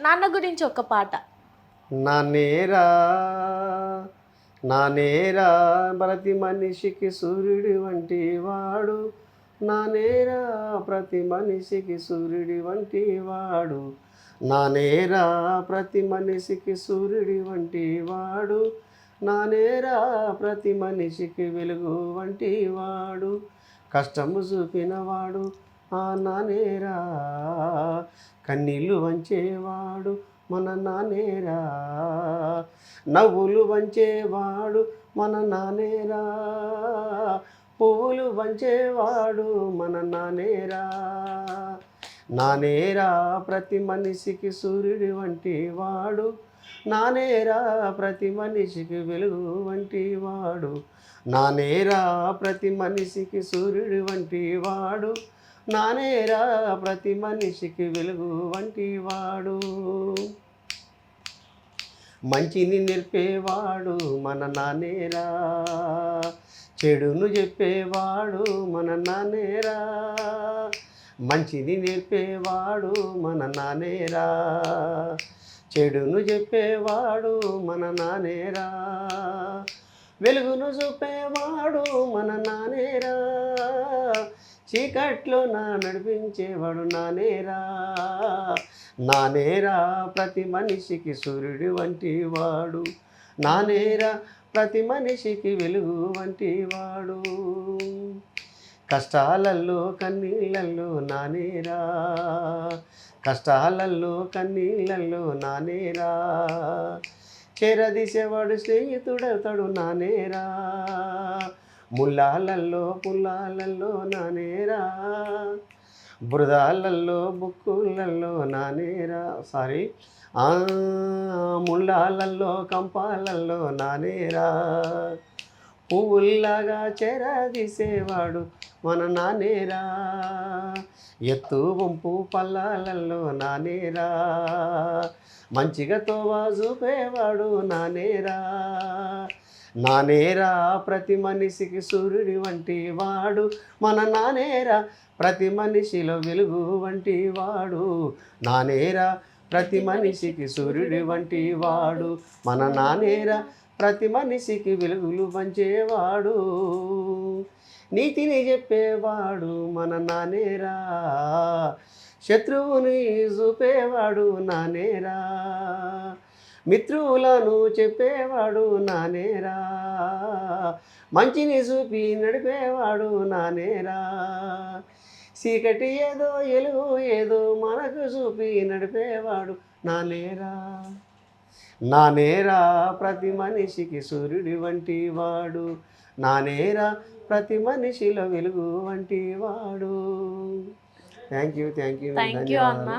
నాన్న గురించి ఒక పాట. నానేరా నానేరా ప్రతి మనిషికి సూర్యుడి వంటి వాడు, నానేరా ప్రతి మనిషికి సూర్యుడి వంటి వాడు, నానేరా ప్రతి మనిషికి సూర్యుడి వంటి వాడు, నానేరా ప్రతి మనిషికి వెలుగు వంటి వాడు, కష్టము చూపినవాడు ఆ నానేరా, కన్నీళ్ళు వంచేవాడు మన నానేరా, నవ్వులు వంచేవాడు మన నానేరా, పువ్వులు వంచేవాడు మన నానేరా, నానేరా ప్రతి మనిషికి సూర్యుడి వంటి వాడు, నానేరా ప్రతి మనిషికి వెలుగు వంటి వాడు, నానేరా ప్రతి మనిషికి సూర్యుడి వంటి వాడు, నానేరా ప్రతి మనిషికి వెలుగు వంటి వాడు, మంచిని నేర్పేవాడు మన నానేరా, చెడును చెప్పేవాడు మన నానేరా, మంచిని నేర్పేవాడు మన నానేరా, చెడును చెప్పేవాడు మన నానేరా, వెలుగును చూపేవాడు మన నానేరా, చీకట్లో నడిపించేవాడు నానేరా, నానేరా ప్రతి మనిషికి సూర్యుడి వంటి వాడు, నానేరా ప్రతి మనిషికి వెలుగు వంటి వాడు, కష్టాలల్లో కన్నీళ్ళల్లో నానేరా, కష్టాలల్లో కన్నీళ్ళల్లో నానేరా, చేరదీసేవాడు స్నేహితుడవుతాడు నానేరా, ముల్లాలల్లో పుల్లాలల్లో నానేరా, బురదాలల్లో బుక్కులల్లో నానేరా, ముళ్ళాలల్లో కంపాలల్లో నానేరా, పువ్వుల్లాగా చేరదీసేవాడు మన నానేరా, ఎత్తు వంపు పల్లాలల్లో నానేరా, మంచిగా తోవా చూపేవాడు నానేరా, నానేరా ప్రతి మనిషికి సూర్యుడి వంటి వాడు మన నానేరా, ప్రతి మనిషిలో వెలుగు వంటి వాడు, నానేరా ప్రతి మనిషికి సూర్యుడి వంటి వాడు మన నానేరా, ప్రతి మనిషికి వెలుగులు పంచేవాడు, నీతిని చెప్పేవాడు మన నానేరా, శత్రువుని చూపేవాడు నానేరా, మిత్రులను చెప్పేవాడు నానేరా, మంచిని చూపి నడిపేవాడు నానేరా, చీకటి ఏదో ఎలుగు ఏదో మనకు చూపి నడిపేవాడు నానేరా, నానేరా ప్రతి మనిషికి సూర్యుడి వంటి వాడు, నానేరా ప్రతి మనిషిలో వెలుగు వంటి వాడు. థ్యాంక్ యూ థ్యాంక్ యూ అన్న.